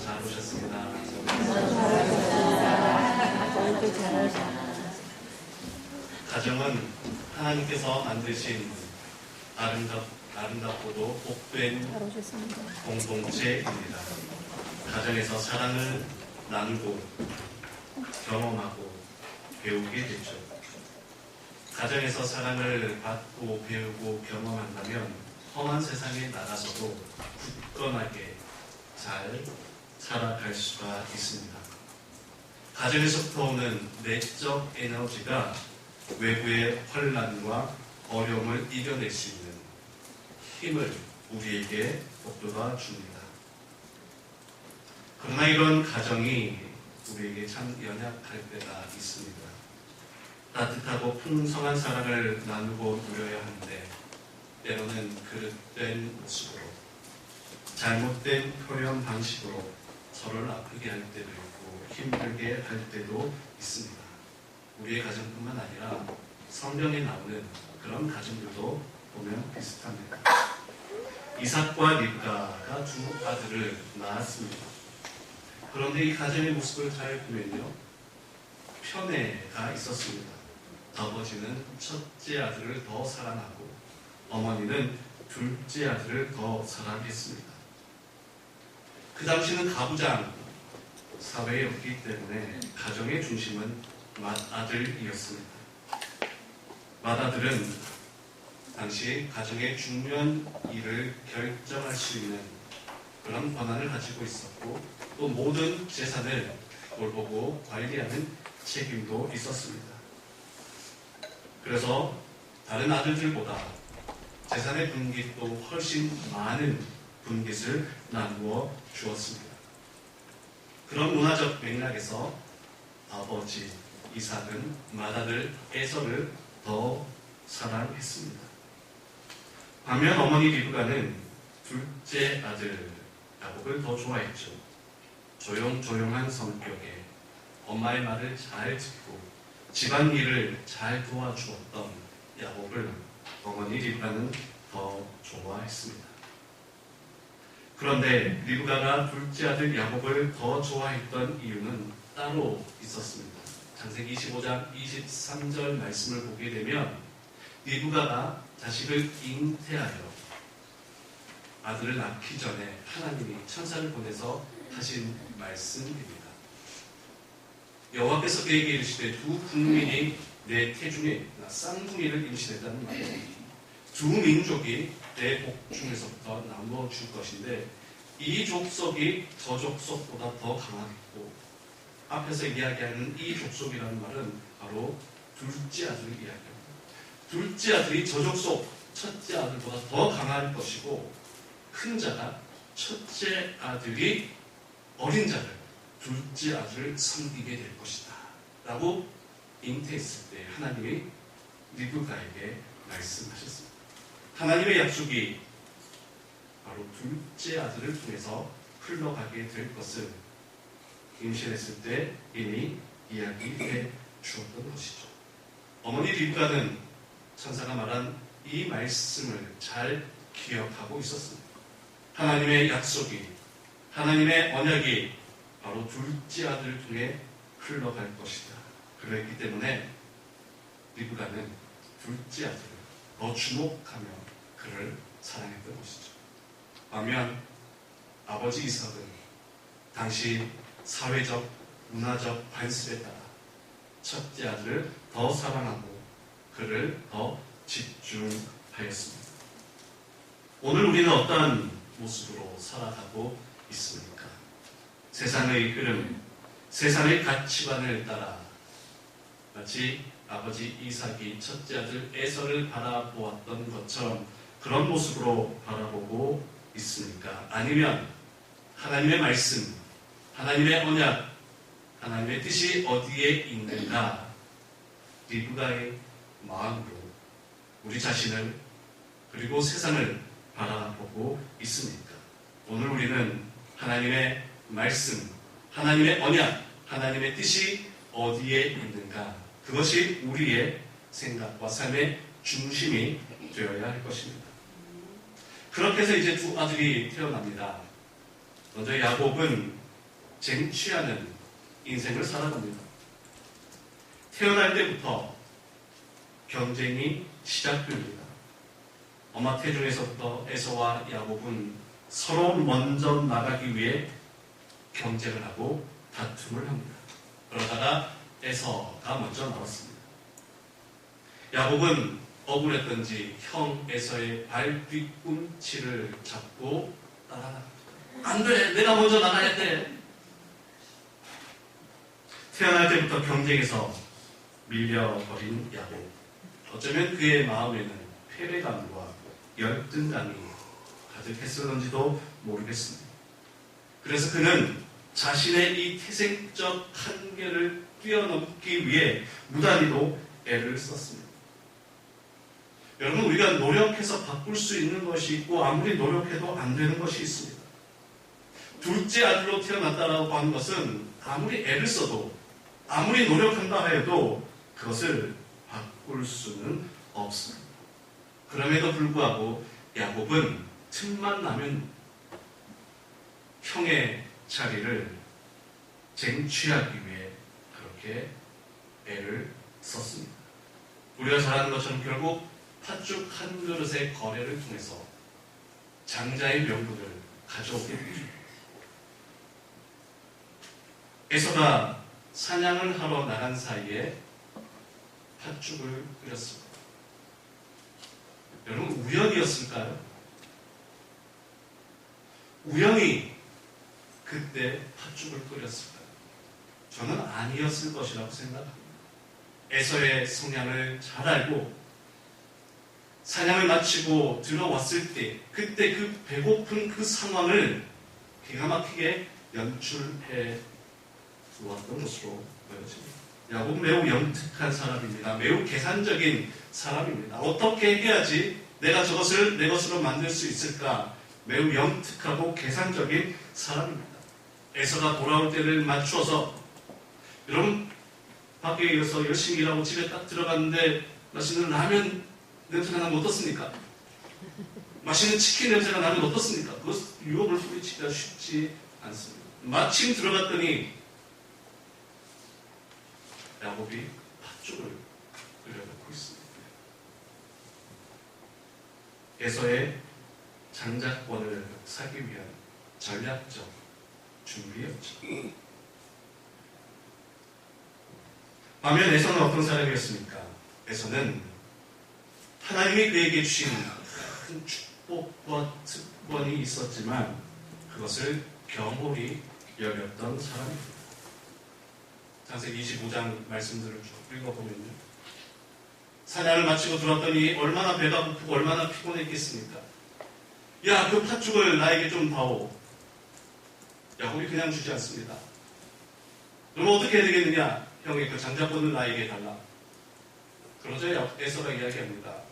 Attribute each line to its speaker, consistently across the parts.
Speaker 1: 잘 오셨습니다. 가정은 하나님께서 만드신 아름답고도 복된 공동체입니다. 가정에서 사랑을 나누고 경험하고 배우게 되죠. 가정에서 사랑을 받고 배우고 경험한다면 험한 세상에 나가서도 굳건하게 잘 살아갈 수가 있습니다. 가정에서부터 오는 내적 에너지가 외부의 혼란과 어려움을 이겨낼 수 있는 힘을 우리에게 북돋아 줍니다. 그러나 이런 가정이 우리에게 참 연약할 때가 있습니다. 따뜻하고 풍성한 사랑을 나누고 누려야 하는데 때로는 그릇된 모습으로 잘못된 표현 방식으로 서로를 아프게 할 때도 있고 힘들게 할 때도 있습니다. 우리의 가정뿐만 아니라 성경에 나오는 그런 가정들도 보면 비슷합니다. 이삭과 리브가가 두 아들을 낳았습니다. 그런데 이 가정의 모습을 잘 보면요, 편애가 있었습니다. 아버지는 첫째 아들을 더 사랑하고 어머니는 둘째 아들을 더 사랑했습니다. 그 당시는 가부장 사회였기 때문에 가정의 중심은 맏아들이었습니다. 맏아들은 당시 가정의 중요한 일을 결정할 수 있는 그런 권한을 가지고 있었고 또 모든 재산을 돌보고 관리하는 책임도 있었습니다. 그래서 다른 아들들보다 재산의 분깃도 훨씬 많은 분깃을 나누어 주었습니다. 그런 문화적 맥락에서 아버지 이삭은 맏아들 에서를 더 사랑했습니다. 반면 어머니 리브가는 둘째 아들 야곱을 더 좋아했죠. 조용조용한 성격에 엄마의 말을 잘 듣고 집안일을 잘 도와주었던 야곱을 어머니 리브가는 더 좋아했습니다. 그런데 리브가가 둘째 아들 야곱을 더 좋아했던 이유는 따로 있었습니다. 창세기 25장 23절 말씀을 보게 되면 리브가가 자식을 잉태하여 아들을 낳기 전에 하나님이 천사를 보내서 하신 말씀입니다. 여호와께서 그에게 이르시되 두 국민이 내 태중에 쌍둥이를 임신했다는 말입니다. 두 민족이 내 복중에서부터 나누어 줄 것인데 이 족속이 저 족속보다 더 강하겠고 앞에서 이야기하는 이 족속이라는 말은 바로 둘째 아들을 이야기합니다. 둘째 아들이 저 족속 첫째 아들보다 더 강할 것이고 큰 자가 첫째 아들이 어린 자를 둘째 아들을 섬기게 될 것이다 라고 잉태했을 때 하나님이 리브가에게 말씀하셨습니다. 하나님의 약속이 바로 둘째 아들을 통해서 흘러가게 될 것을 임신했을 때 이미 이야기해 주었던 것이죠. 어머니 리브가는 천사가 말한 이 말씀을 잘 기억하고 있었습니다. 하나님의 약속이, 하나님의 언약이 바로 둘째 아들을 통해 흘러갈 것이다. 그랬기 때문에 리브가는 둘째 아들을 더 주목하며 그를 사랑했던 것이죠. 반면 아버지 이삭은 당시 사회적, 문화적 관습에 따라 첫째 아들을 더 사랑하고 그를 더 집중하였습니다. 오늘 우리는 어떠한 모습으로 살아가고 있습니까? 세상의 흐름, 세상의 가치관을 따라 마치 아버지 이삭이 첫째 아들 에서를 바라보았던 것처럼 그런 모습으로 바라보고 있습니까? 아니면 하나님의 말씀, 하나님의 언약, 하나님의 뜻이 어디에 있는가? 리브가의 마음으로 우리 자신을 그리고 세상을 바라보고 있습니까? 오늘 우리는 하나님의 말씀, 하나님의 언약, 하나님의 뜻이 어디에 있는가? 그것이 우리의 생각과 삶의 중심이 되어야 할 것입니다. 그렇게 해서 이제 두 아들이 태어납니다. 먼저 야곱은 쟁취하는 인생을 살아갑니다. 태어날 때부터 경쟁이 시작됩니다. 엄마 태중에서부터 에서와 야곱은 서로 먼저 나가기 위해 경쟁을 하고 다툼을 합니다. 그러다가 에서가 먼저 나왔습니다. 야곱은 억울했던지 형 에서의 발 뒤꿈치를 잡고 따라갑니다. 안 돼! 내가 먼저 나가야 돼! 태어날 때부터 경쟁에서 밀려버린 야곱. 어쩌면 그의 마음에는 패배감과 열등감이 가득했었는지도 모르겠습니다. 그래서 그는 자신의 이 태생적 한계를 뛰어넘기 위해 무단히도 애를 썼습니다. 여러분, 우리가 노력해서 바꿀 수 있는 것이 있고 아무리 노력해도 안 되는 것이 있습니다. 둘째 아들로 태어났다라고 하는 것은 아무리 애를 써도 아무리 노력한다 해도 그것을 바꿀 수는 없습니다. 그럼에도 불구하고 야곱은 틈만 나면 형의 자리를 쟁취하기 위해 그렇게 애를 썼습니다. 우리가 잘 아는 것처럼 결국 팥죽 한 그릇의 거래를 통해서 장자의 명분을 가져오게 되죠. 에서가 사냥을 하러 나간 사이에 팥죽을 끓였습니다. 여러분, 우연이었을까요? 우연히 그때 팥죽을 끓였을까요? 저는 아니었을 것이라고 생각합니다. 에서의 성향을 잘 알고 사냥을 마치고 들어왔을 때 그때 그 배고픈 그 상황을 기가 막히게 연출해 놓았던 것으로 보여집니다. 야곱은 매우 영특한 사람입니다. 매우 계산적인 사람입니다. 어떻게 해야지 내가 저것을 내 것으로 만들 수 있을까? 매우 영특하고 계산적인 사람입니다. 에서가 돌아올 때를 맞추어서, 여러분 밖에 일어서 열심히 일하고 집에 딱 들어갔는데 맛있는 라면 냄새가 나면 어떻습니까? 맛있는 치킨 냄새가 나면 어떻습니까? 그것 유혹을 소리치기가 쉽지 않습니다. 마침 들어갔더니 야곱이 팥죽을 끓여놓고 있습니다. 에서의 장자권을 사기 위한 전략적 준비였죠. 반면 에서는 어떤 사람이었습니까? 에서는 하나님이 그에게 주신 큰 축복과 특권이 있었지만 그것을 경홀히 여겼던 사람입니다. 창세기 25장 말씀들을 쭉 읽어보면요, 사냥을 마치고 들어왔더니 얼마나 배가 고프고 얼마나 피곤했겠습니까? 야, 그 팥죽을 나에게 좀 다오. 야곱이 그냥 주지 않습니다. 그럼 어떻게 해야 되겠느냐? 형이 그 장자권을 나에게 달라. 그러자 에서가 이야기합니다.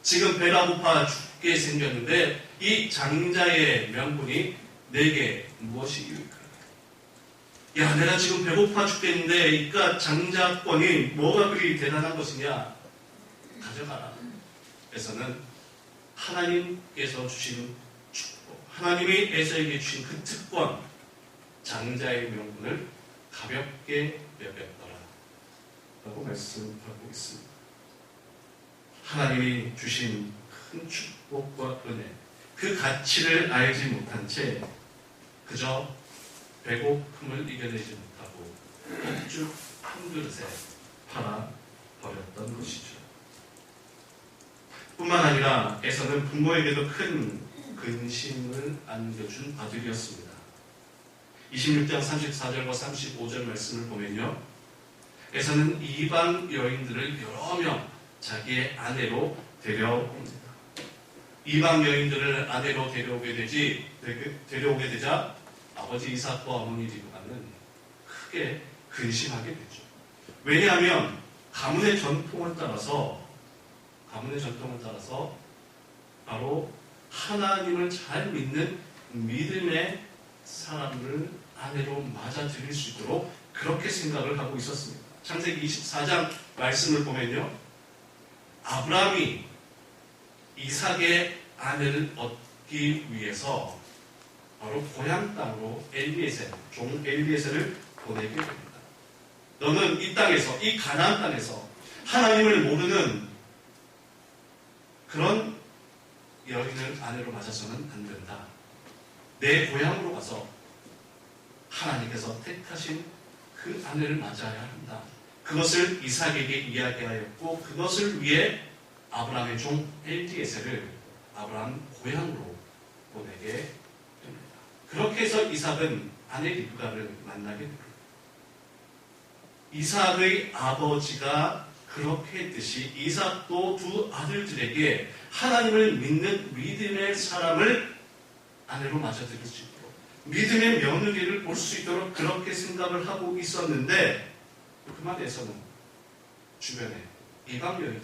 Speaker 1: 지금 배가 고파 죽게 생겼는데 이 장자의 명분이 내게 무엇이길까? 야, 내가 지금 배고파 죽겠는데 이깟 장자권이 뭐가 그리 대단한 것이냐? 가져가라. 에서는 하나님께서 주신 축복, 하나님이 에서에게 주신 그 특권, 장자의 명분을 가볍게 여겼더라 라고 말씀하고 있습니다. 하나님이 주신 큰 축복과 은혜, 그 가치를 알지 못한 채 그저 배고픔을 이겨내지 못하고 팥죽 한 그릇에 팔아 버렸던 것이죠. 뿐만 아니라 에서는 부모에게도 큰 근심을 안겨준 아들이었습니다. 26장 34절과 35절 말씀을 보면요, 에서는 이방 여인들을 여러 명 자기의 아내로 데려옵니다. 이방 여인들을 아내로 데려오게 되자 아버지 이삭과 어머니 리브가는 크게 근심하게 되죠. 왜냐하면 가문의 전통을 따라서 바로 하나님을 잘 믿는 믿음의 사람을 아내로 맞아들일 수 있도록 그렇게 생각을 하고 있었습니다. 창세기 24장 말씀을 보면요, 아브라함이 이삭의 아내를 얻기 위해서 바로 고향 땅으로 엘리에셀, 종 엘리에셀을 보내게 됩니다. 너는 이 땅에서, 이 가나안 땅에서 하나님을 모르는 그런 여인을 아내로 맞아서는 안 된다. 내 고향으로 가서 하나님께서 택하신 그 아내를 맞아야 한다. 그것을 이삭에게 이야기하였고 그것을 위해 아브라함의 종 엘리에셀을 아브라함 고향으로 보내게 됩니다. 그렇게 해서 이삭은 아내 리브가를 만나게 됩니다. 이삭의 아버지가 그렇게 했듯이 이삭도 두 아들들에게 하나님을 믿는 믿음의 사람을 아내로 맞아들일 수 있도록 믿음의 며느리를 볼 수 있도록 그렇게 생각을 하고 있었는데 그만해서는 주변에 이방 여인들을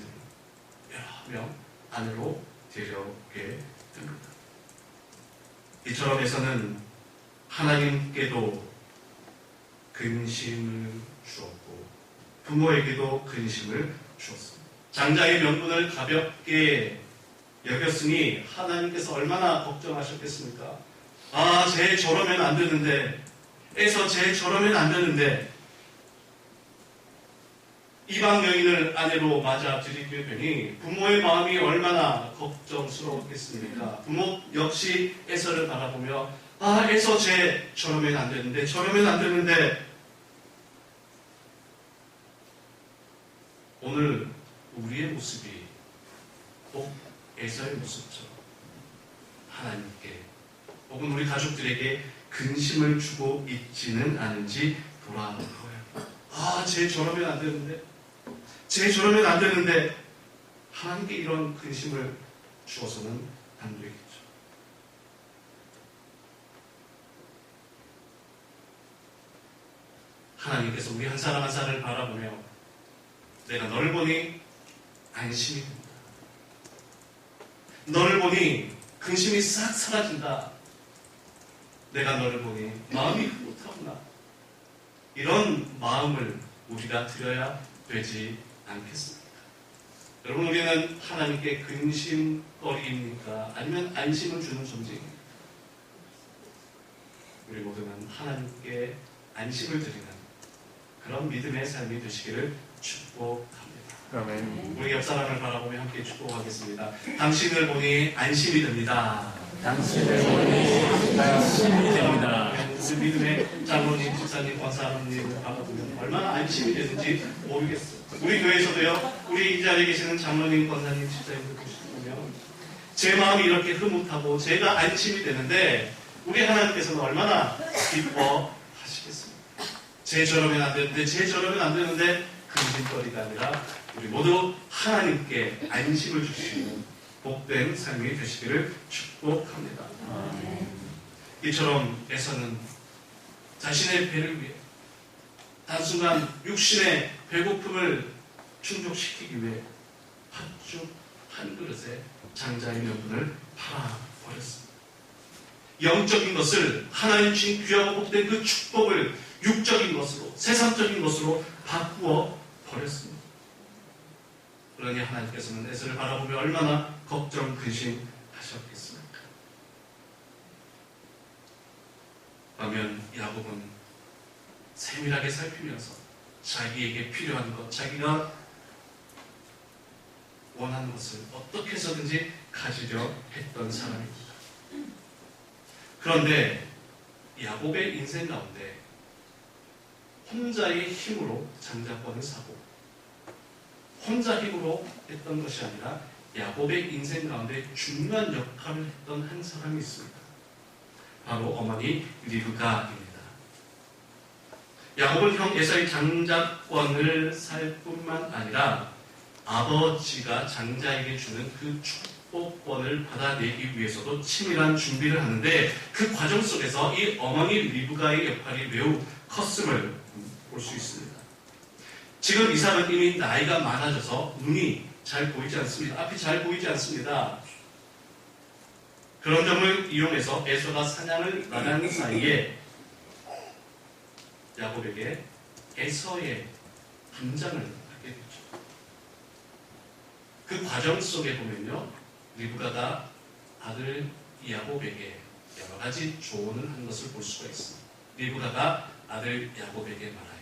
Speaker 1: 여러 명 아내로 데려오게 됩니다. 이처럼 해서는 하나님께도 근심을 주었고 부모에게도 근심을 주었습니다. 장자의 명분을 가볍게 여겼으니 하나님께서 얼마나 걱정하셨겠습니까? 아, 쟤 저러면 안 되는데, 쟤 저러면 안 되는데, 이방 여인을 아내로 맞아들이게 되니 부모의 마음이 얼마나 걱정스러웠겠습니까? 부모 역시 에서를 바라보며 아, 에서 쟤 저러면 안 되는데, 저러면 안 되는데. 오늘 우리의 모습이 꼭 에서의 모습처럼 하나님께 혹은 우리 가족들에게 근심을 주고 있지는 않은지 돌아보아요. 아, 쟤 저러면 안 되는데, 쟤 저러면 안 되는데. 하나님께 이런 근심을 주어서는 안 되겠죠. 하나님께서 우리 한 사람 한 사람을 바라보며 내가 너를 보니 안심이 된다. 너를 보니 근심이 싹 사라진다. 내가 너를 보니 마음이 흐뭇하구나. 이런 마음을 우리가 드려야 되지 않겠습니까? 여러분, 우리는 하나님께 근심거리입니까? 아니면 안심을 주는 존재입니까? 우리 모두는 하나님께 안심을 드리는 그런 믿음의 삶이 되시기를 축복합니다.
Speaker 2: 아멘.
Speaker 1: 우리 옆 사람을 바라보며 함께 축복하겠습니다. 당신을 보니 안심이 됩니다.
Speaker 2: 당신을 보니 안심이 됩니다.
Speaker 1: 우리 믿음의 장로님, 집사님, 권사님을 바라보면 얼마나 안심이 되는지 모르겠어요. 우리 교회에서도요, 우리 이 자리에 계시는 장로님, 권사님, 집사님들 보시면 제 마음이 이렇게 흐뭇하고 제가 안심이 되는데 우리 하나님께서는 얼마나 기뻐하시겠습니까? 쟤 저러면 안 되는데, 쟤 저러면 안 되는데 근심거리가 아니라 우리 모두 하나님께 안심을 주시는 복된 삶이 되시기를 축복합니다. 이처럼 에서는 자신의 배를 위해 단순한 육신의 배고픔을 충족시키기 위해 팥죽 한 그릇에 장자의 명분을 팔아버렸습니다. 영적인 것을 하나님 주신 귀하고 복된 그 축복을 육적인 것으로, 세상적인 것으로 바꾸어 버렸습니다. 그러니 하나님께서는 에서를 바라보며 얼마나 걱정, 근심하셨겠습니까? 반면 야곱은 세밀하게 살피면서 자기에게 필요한 것, 자기가 원하는 것을 어떻게 해서든지 가지려 했던 사람입니다. 그런데 야곱의 인생 가운데 혼자의 힘으로 장자권을 사고 혼자 힘으로 했던 것이 아니라 야곱의 인생 가운데 중요한 역할을 했던 한 사람이 있습니다. 바로 어머니 리브가입니다. 야곱은 형 에서의 장자권을 살 뿐만 아니라 아버지가 장자에게 주는 그 축복권을 받아내기 위해서도 치밀한 준비를 하는데 그 과정 속에서 이 어머니 리브가의 역할이 매우 컸음을 볼 수 있습니다. 지금 이삭은 이미 나이가 많아져서 눈이 잘 보이지 않습니다. 앞이 잘 보이지 않습니다. 그런 점을 이용해서 에서가 사냥을 나가는 사이에 야곱에게 에서의 분장을 하게 되죠. 그 과정 속에 보면요, 리브가가 아들 야곱에게 여러 가지 조언을 한 것을 볼 수가 있습니다. 리브가가 아들 야곱에게 말하여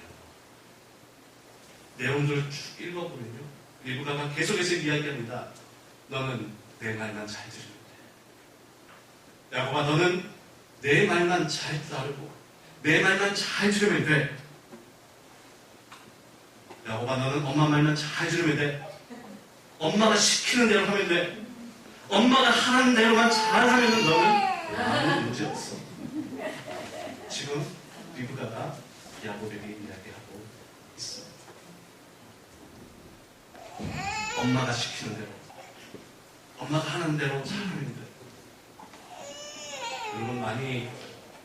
Speaker 1: 내용들을 쭉 읽어보면요, 리브가가 계속해서 이야기합니다. 너는 내 말만 잘 들으면 돼. 야곱아, 너는 내 말만 잘 따르고 내 말만 잘 들으면 돼. 야곱아, 너는 엄마 말만 잘 들으면 돼. 엄마가 시키는 대로 하면 돼. 엄마가 하는 대로만 잘하면 너는 아무 문제 없어. 지금 리브가가 야곱에게 이야기하고 있습니다. 엄마가 시키는 대로, 엄마가 하는 대로 잘하면 돼. 여러분 많이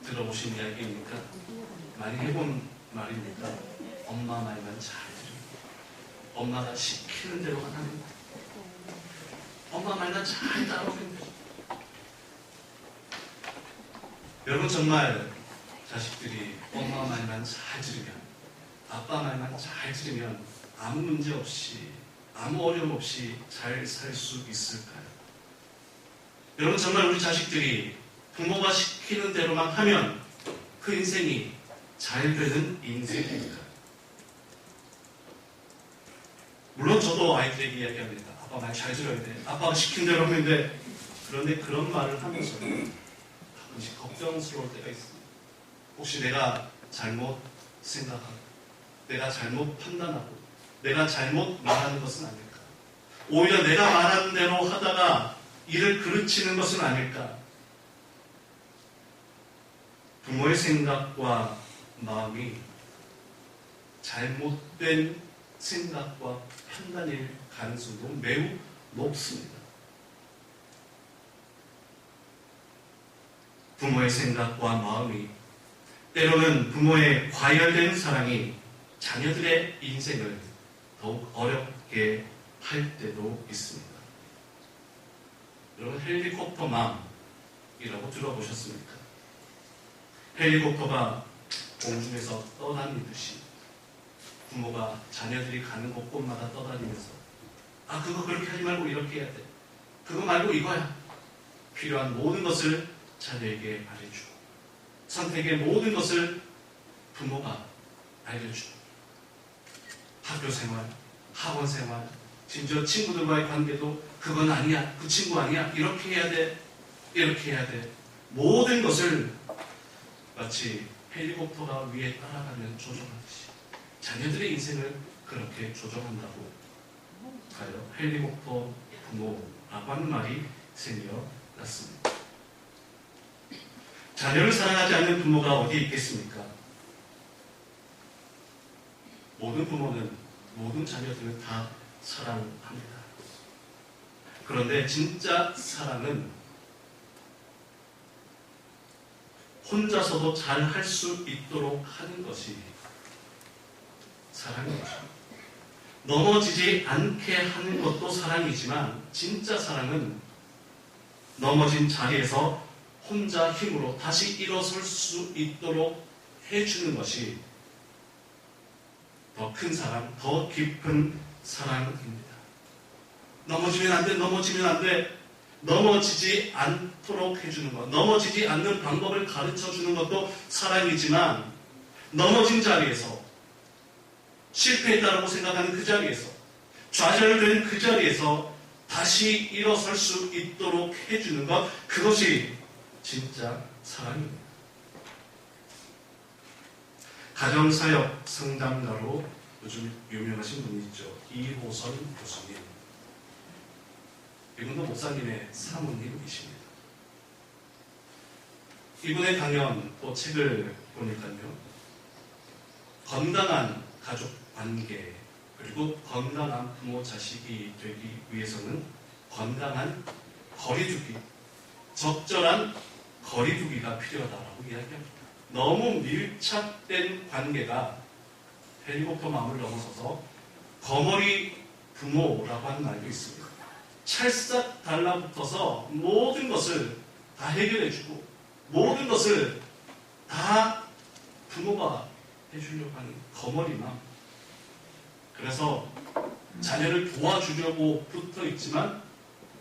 Speaker 1: 들어보신 이야기입니까? 많이 해본 말입니까? 엄마 말만 잘 들으면, 엄마가 시키는 대로 하면 돼. 엄마 말만 잘 따라오면 돼. 여러분 정말 자식들이 엄마 말만 잘 들으면, 아빠 말만 잘 들으면 아무 문제 없이, 아무 어려움 없이 잘 살 수 있을까요? 여러분 정말 우리 자식들이 부모가 시키는 대로만 하면 그 인생이 잘 되는 인생일까요? 물론 저도 아이들에게 이야기합니다. 아빠 말 잘 들어야 돼. 아빠가 시킨 대로 하면 돼. 그런데 그런 말을 하면서는 가끔씩 걱정스러울 때가 있습니다. 혹시 내가 잘못 생각하고, 내가 잘못 판단하고, 내가 잘못 말하는 것은 아닐까? 오히려 내가 말하는 대로 하다가 이를 그르치는 것은 아닐까? 부모의 생각과 마음이 잘못된 생각과 판단일 가능성도 매우 높습니다. 부모의 생각과 마음이, 때로는 부모의 과열된 사랑이 자녀들의 인생을 더욱 어렵게 할 때도 있습니다. 여러분 헬리콥터맘이라고 들어보셨습니까? 헬리콥터가 공중에서 떠다니듯이 부모가 자녀들이 가는 곳곳마다 떠다니면서 그거 그렇게 하지 말고 이렇게 해야 돼. 그거 말고 이거야. 필요한 모든 것을 자녀에게 말해주고 선택의 모든 것을 부모가 알려주고 학교 생활, 학원 생활, 심지어 친구들과의 관계도 그건 아니야. 그 친구 아니야. 이렇게 해야 돼. 이렇게 해야 돼. 모든 것을 마치 헬리콥터가 위에 따라가면 조종하듯이 자녀들의 인생을 그렇게 조종한다고 하여 헬리콥터 부모라고 하는 말이 생겨났습니다. 자녀를 사랑하지 않는 부모가 어디 있겠습니까? 모든 부모는 모든 자녀들을 다 사랑합니다. 그런데 진짜 사랑은 혼자서도 잘 할 수 있도록 하는 것이 사랑입니다. 넘어지지 않게 하는 것도 사랑이지만 진짜 사랑은 넘어진 자리에서 혼자 힘으로 다시 일어설 수 있도록 해주는 것이 더 큰 사랑, 더 깊은 사랑입니다. 넘어지면 안 돼, 넘어지면 안 돼. 넘어지지 않도록 해주는 것, 넘어지지 않는 방법을 가르쳐주는 것도 사랑이지만 넘어진 자리에서, 실패했다고 생각하는 그 자리에서, 좌절된 그 자리에서 다시 일어설 수 있도록 해주는 것, 그것이 진짜 사랑입니다. 가정사역 상담가로 요즘 유명하신 분이 있죠. 이호선 교수님. 이분도 목사님의 사모님이십니다. 이분의 강연 또 책을 보니까요, 건강한 가족 관계 그리고 건강한 부모 자식이 되기 위해서는 건강한 거리두기, 적절한 거리두기가 필요하다고 이야기합니다. 너무 밀착된 관계가 헬리콥터 마음을 넘어서서 거머리 부모라고 하는 말도 있습니다. 찰싹 달라붙어서 모든 것을 다 해결해주고 모든 것을 다 부모가 해주려고 하는 거머리맘. 그래서 자녀를 도와주려고 붙어 있지만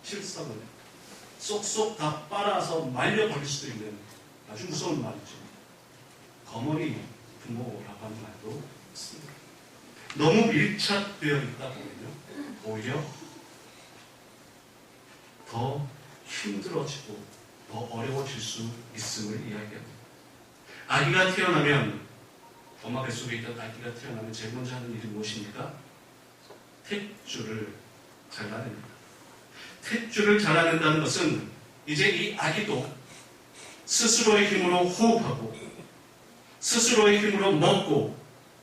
Speaker 1: 실상은 쏙쏙 다 빨아서 말려버릴 수도 있는 아주 무서운 말이죠. 거머리 부모라고 하는 말도 있습니다. 너무 밀착되어 있다 보면요, 오히려 더 힘들어지고 더 어려워질 수 있음을 이야기합니다. 아기가 태어나면, 엄마 뱃속에 있던 아기가 태어나면 제일 먼저 하는 일이 무엇입니까? 탯줄을 잘라냅니다. 탯줄을 잘라낸다는 것은 이제 이 아기도 스스로의 힘으로 호흡하고 스스로의 힘으로 먹고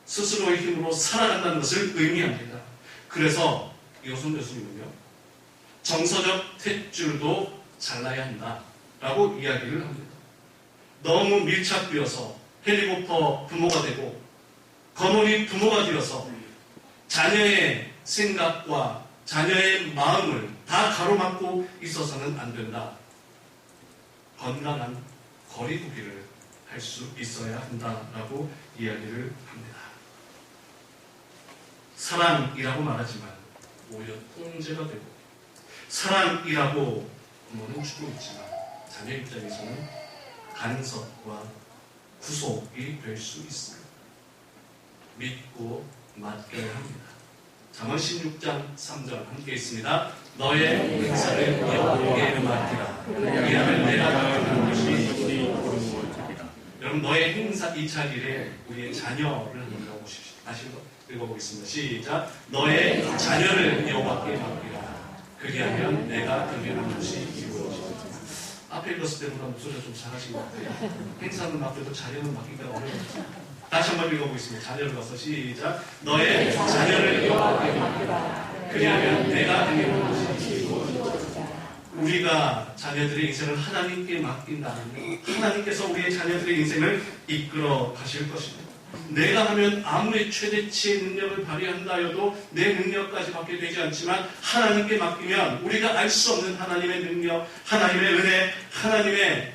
Speaker 1: 스스로의 힘으로 살아간다는 것을 의미합니다. 그래서 이호선 교수님은요, 정서적 탯줄도 잘라야 한다라고 이야기를 합니다. 너무 밀착되어서 헬리콥터 부모가 되고 거머리 부모가 되어서 자녀의 생각과 자녀의 마음을 다 가로막고 있어서는 안 된다. 건강한 거리두기를 할 수 있어야 한다라고 이야기를 합니다. 사랑이라고 말하지만 오히려 통제가 되고, 사랑이라고 부모는 주고 있지만 자녀 입장에서는 간섭과 구속이 될 수 있습니다. 믿고 맡겨야 합니다. 잠언 16장 3절 함께 있습니다. 너의 행사를 여호와에게 맡기라. 그리하면 내가 맡기는 것이 우리 이루어지리라. 여러분, 너의 행사 이 자리에 우리의 자녀를 한번 읽어보십시오. 다시 읽어보겠습니다. 시작. 너의 자녀를 여호와께 맡기라. 그리하면 내가 경영하는 것이 이루어지리라. 앞에 읽었을 때보다 목소리가 좀 작아진 것 같아요. 행사는 맡겨도 자녀는 맡기기가 어려워요. 다시 한번 읽어보겠습니다. 자녀를 가서 시작. 너의 자녀를 여호와께 맡기라. 그리하면 내가 경영하는 것이 이루어지리라. 우리가 자녀들의 인생을 하나님께 맡긴다면 하나님께서 우리의 자녀들의 인생을 이끌어 가실 것입니다. 내가 하면 아무리 최대치의 능력을 발휘한다 해도 내 능력까지밖에 되지 않지만 하나님께 맡기면 우리가 알 수 없는 하나님의 능력, 하나님의 은혜, 하나님의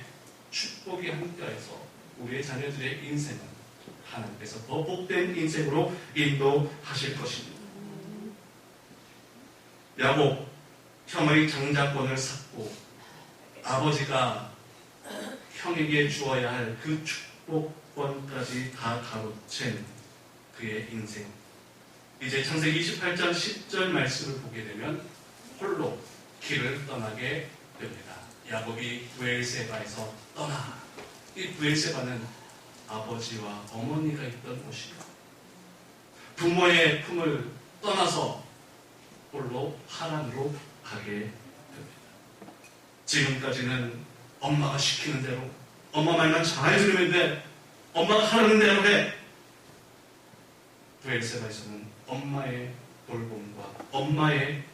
Speaker 1: 축복이 함께해서 우리의 자녀들의 인생은 하나님께서 더 복된 인생으로 인도하실 것입니다. 야곱, 형의 장자권을 샀고 아버지가 형에게 주어야 할 그 축복권까지 다 가로챈 그의 인생. 이제 창세기 28장 10절 말씀을 보게 되면 홀로 길을 떠나게 됩니다. 야곱이 브엘세바에서 떠나. 이 브엘세바는 아버지와 어머니가 있던 곳입니다. 부모의 품을 떠나서 홀로 하란으로 가게 됩니다. 지금까지는 엄마가 시키는 대로, 엄마 말만 잘 들으면 돼, 엄마가 하라는 대로 해. 브엘세바에서는 엄마의 돌봄과 엄마의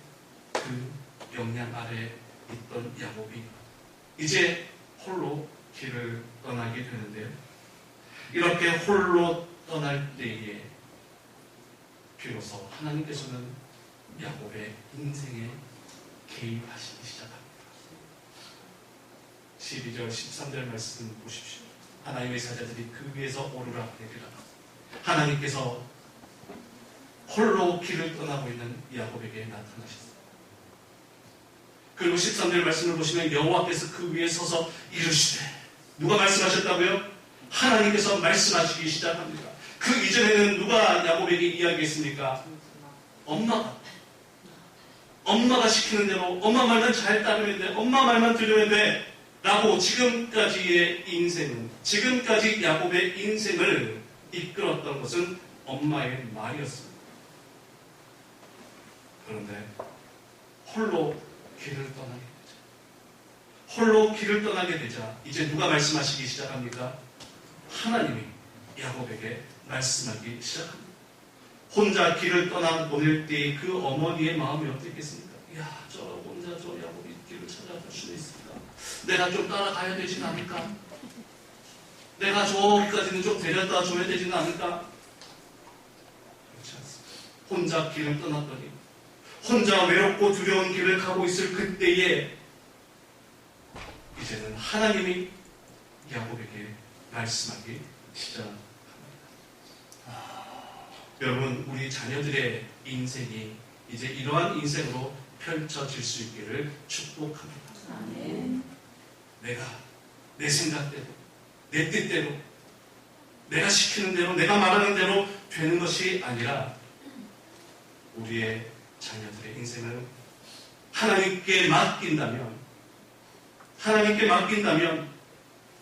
Speaker 1: 그 영향 아래 있던 야곱이 이제 홀로 길을 떠나게 되는데요. 이렇게 홀로 떠날 때에 비로소 하나님께서는 야곱의 인생에 개입하시기 시작합니다. 12절 13절 말씀 보십시오. 하나님의 사자들이 그 위에서 오르락 내리락. 하나님께서 홀로 길을 떠나고 있는 야곱에게 나타나셨습니다. 그리고 13절 말씀을 보시면 여호와께서 그 위에 서서 이르시되, 누가 말씀하셨다고요? 하나님께서 말씀하시기 시작합니다. 그 이전에는 누가 야곱에게 이야기했습니까? 엄마가 시키는 대로 엄마 말만 잘 따르면 돼, 엄마 말만 들으면 돼 라고 지금까지의 인생은, 지금까지 야곱의 인생을 이끌었던 것은 엄마의 말이었습니다. 그런데 홀로 길을 떠나게 되자, 홀로 길을 떠나게 되자 이제 누가 말씀하시기 시작합니까? 하나님이 야곱에게 말씀하기 시작합니다. 혼자 길을 떠나 보낼 때 그 어머니의 마음이 어떻겠습니까? 야, 저 혼자 저 야곱이 길을 찾아갈 수 있을까? 내가 좀 따라가야 되진 않을까? 내가 저기까지는 좀 데려다 줘야 되진 않을까? 그렇지 않습니다. 혼자 길을 떠났더니 혼자 외롭고 두려운 길을 가고 있을 그때에 이제는 하나님이 야곱에게 말씀하기 시작합니다. 여러분, 우리 자녀들의 인생이 이제 이러한 인생으로 펼쳐질 수 있기를 축복합니다. 내가 내 생각대로, 내 뜻대로, 내가 시키는 대로, 내가 말하는 대로 되는 것이 아니라 우리의 자녀들의 인생을 하나님께 맡긴다면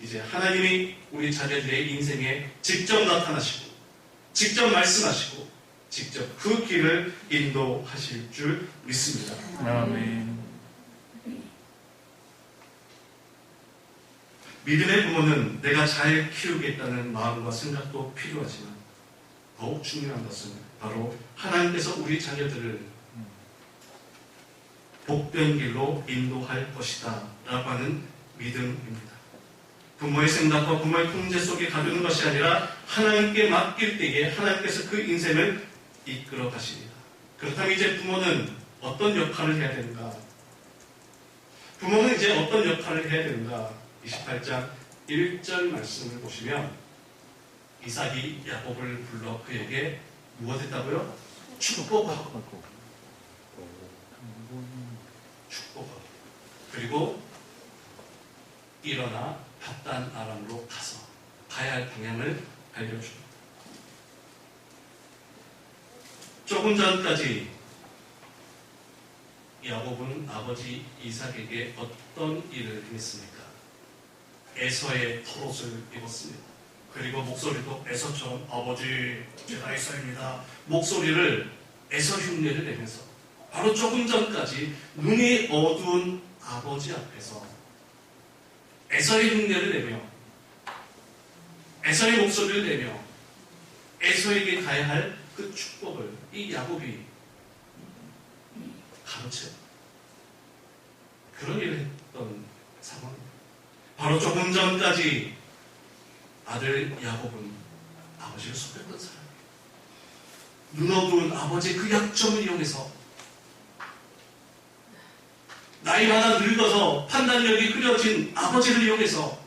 Speaker 1: 이제 하나님이 우리 자녀들의 인생에 직접 나타나시고 직접 말씀하시고 직접 그 길을 인도하실 줄 믿습니다.
Speaker 2: 아멘.
Speaker 1: 믿음의 부모는 내가 잘 키우겠다는 마음과 생각도 필요하지만 더욱 중요한 것은 바로 하나님께서 우리 자녀들을 복된 길로 인도할 것이다 라고 하는 믿음입니다. 부모의 생각과 부모의 통제 속에 가두는 것이 아니라 하나님께 맡길 때에 하나님께서 그 인생을 이끌어 가십니다. 그렇다면 이제 부모는 어떤 역할을 해야 되는가? 부모는 이제 어떤 역할을 해야 되는가? 28장 1절 말씀을 보시면 이삭이 야곱을 불러 그에게 무엇 했다고요? 축복하고 그리고 일어나 밧단 아람으로 가서 가야 할 방향을 알려줍니다. 조금 전까지 야곱은 아버지 이삭에게 어떤 일을 했습니까? 에서의 털옷을 입었습니다. 그리고 목소리도 에서처럼 아버지 제가 에서입니다. 목소리를 에서 흉내를 내면서 바로 조금 전까지 눈이 어두운 아버지 앞에서 에서의 흉내를 내며 에서의 목소리를 내며 에서에게 가야 할 그 축복을 이 야곱이 가르쳐 그런 일을 했던 상황입니다. 바로 조금 전까지 아들 야곱은 아버지를 속였던 사람이에요. 눈 어두운 아버지의 그 약점을 이용해서 나이 많아 늙어서 판단력이 흐려진 아버지를 이용해서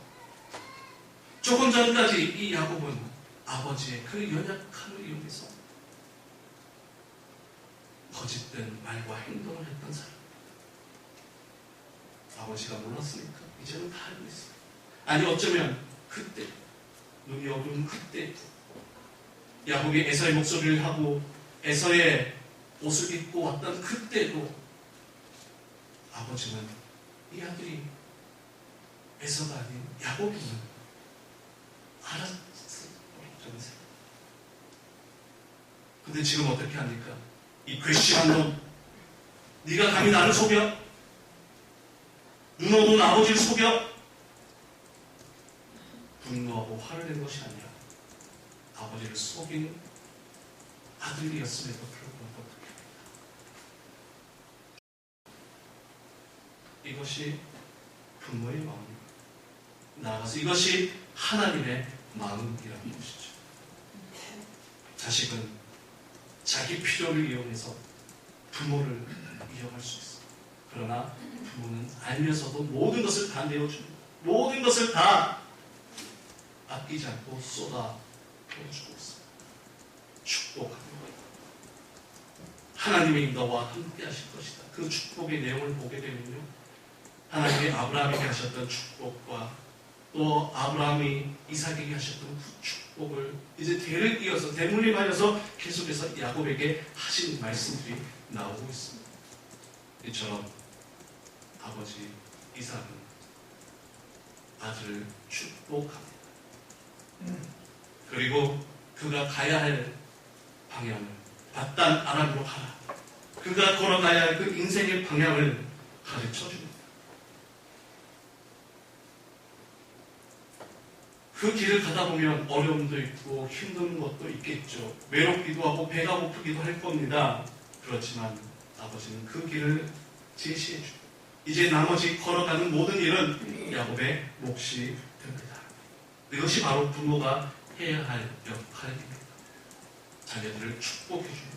Speaker 1: 조금 전까지 이 야곱은 아버지의 그 연약함을 이용해서 거짓된 말과 행동을 했던 사람. 아버지가 몰랐으니까 이제는 다 알고 있어요. 아니 어쩌면 그때 눈이 어두운 그때 야곱이 에서의 목소리를 하고 에서의 옷을 입고 왔던 그때도 아버지는 이 아들이 에서가 아닌 야곱임을 알았어요. 근데 지금 어떻게 합니까? 이 괘씸한 놈, 네가 감히 나를 속여? 눈 어두운 아버지를 속여? 분노하고 화를 낸 것이 아니라 아버지를 속인 아들이었음에도 불구하고 이것이 부모의 마음입니다. 나아가서 이것이 하나님의 마음이라는 것이죠. 자식은 자기 필요를 이용해서 부모를 이용할 수 있어요. 그러나 부모는 알면서도 모든 것을 다 내어줍니다. 모든 것을 다 아끼지 않고 쏟아 부어주고 있어요. 축복합니다. 하나님의 너와 함께 하실 것이다. 그 축복의 내용을 보게 되면요, 하나님이 아브라함에게 하셨던 축복과 또 아브라함이 이삭에게 하셨던 그 축복을 이제 대를 이어서 대물림하여서 계속해서 야곱에게 하신 말씀들이 나오고 있습니다. 이처럼 아버지 이삭은 아들을 축복합니다. 그리고 그가 가야 할 방향을 밧단 아람으로 가라. 그가 걸어가야 할 그 인생의 방향을 가르쳐 줍니다. 그 길을 가다 보면 어려움도 있고 힘든 것도 있겠죠. 외롭기도 하고 배가 고프기도 할 겁니다. 그렇지만 아버지는 그 길을 제시해 주고 이제 나머지 걸어가는 모든 일은 야곱의 몫이 됩니다. 이것이 바로 부모가 해야 할 역할입니다. 자녀들을 축복해주며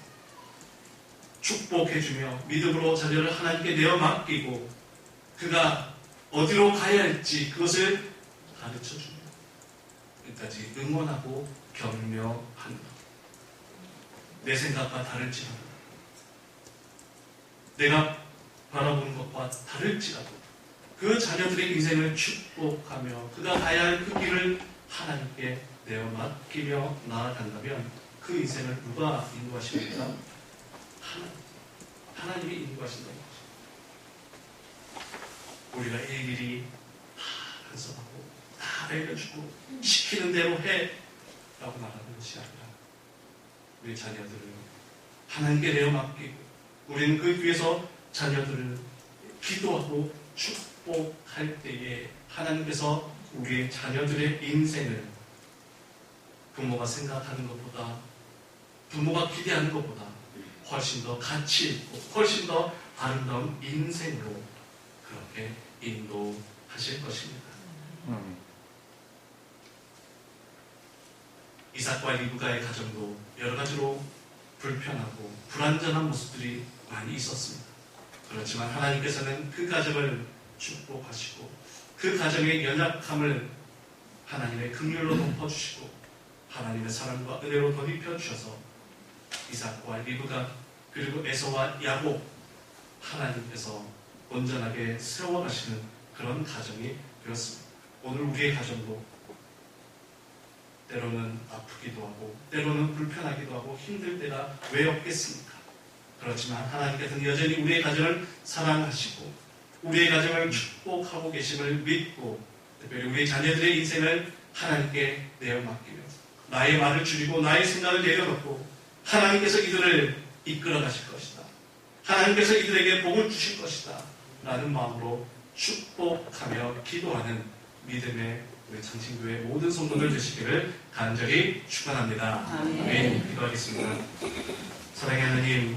Speaker 1: 축복해주며 믿음으로 자녀를 하나님께 내어 맡기고 그가 어디로 가야 할지 그것을 가르쳐줍니다. 끝까지 응원하고 격려하는 것. 내 생각과 다를지라도 내가 바라보는 것과 다를지라도 그 자녀들의 인생을 축복하며 그가 가야 할 그 길을 하나님께 내어 맡기며 나아간다면 그 인생을 누가 인도하십니까? 하나님이 인도하신다는 거죠. 우리가 일일이 다 간섭하고 다 알려주고 시키는 대로 해 라고 말하는 것이 아니라 우리 자녀들을 하나님께 내어 맡기고 우리는 그 뒤에서 자녀들을 기도하고 축복할 때에 하나님께서 우리의 자녀들의 인생을 부모가 생각하는 것보다 부모가 기대하는 것보다 훨씬 더 가치 있고 훨씬 더 아름다운 인생으로 그렇게 인도하실 것입니다. 이삭과 리브가의 가정도 여러 가지로 불편하고 불완전한 모습들이 많이 있었습니다. 그렇지만 하나님께서는 그 가정을 축복하시고 그 가정의 연약함을 하나님의 긍휼로 덮어주시고 하나님의 사랑과 은혜로 덧입혀 주셔서 이삭과 리브가 그리고 에서와 야곱 하나님께서 온전하게 세워가시는 그런 가정이 되었습니다. 오늘 우리의 가정도 때로는 아프기도 하고 때로는 불편하기도 하고 힘들 때가 왜 없겠습니까? 그렇지만 하나님께서는 여전히 우리의 가정을 사랑하시고 우리의 가정을 축복하고 계심을 믿고 특별히 우리 자녀들의 인생을 하나님께 내어 맡기며 나의 말을 줄이고 나의 생각을 내려놓고 하나님께서 이들을 이끌어 가실 것이다. 하나님께서 이들에게 복을 주실 것이다. 라는 마음으로 축복하며 기도하는 믿음의 우리 창신교회 모든 성도들 되시기를 간절히 축원합니다. 아멘. 기도하겠습니다. 사랑의 하나님,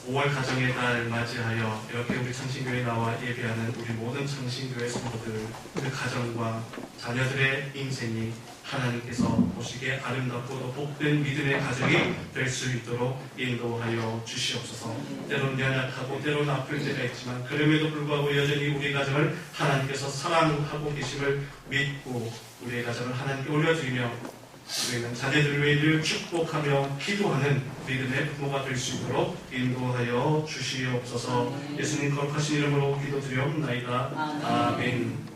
Speaker 1: 5월 가정의 달 맞이하여 이렇게 우리 창신교회에 나와 예배하는 우리 모든 창신교회 성도들 그 가정과 자녀들의 인생이 하나님께서 보시기에 아름답고도 복된 믿음의 가정이 될 수 있도록 인도하여 주시옵소서. 때로는 연약하고 때로는 아플 때가 있지만 그럼에도 불구하고 여전히 우리 가정을 하나님께서 사랑하고 계심을 믿고 우리의 가정을 하나님께 올려드리며 우리는 자녀들을 위해 늘 축복하며 기도하는 믿음의 부모가 될 수 있도록 인도하여 주시옵소서. 예수님 거룩하신 이름으로 기도드리옵나이다. 아멘.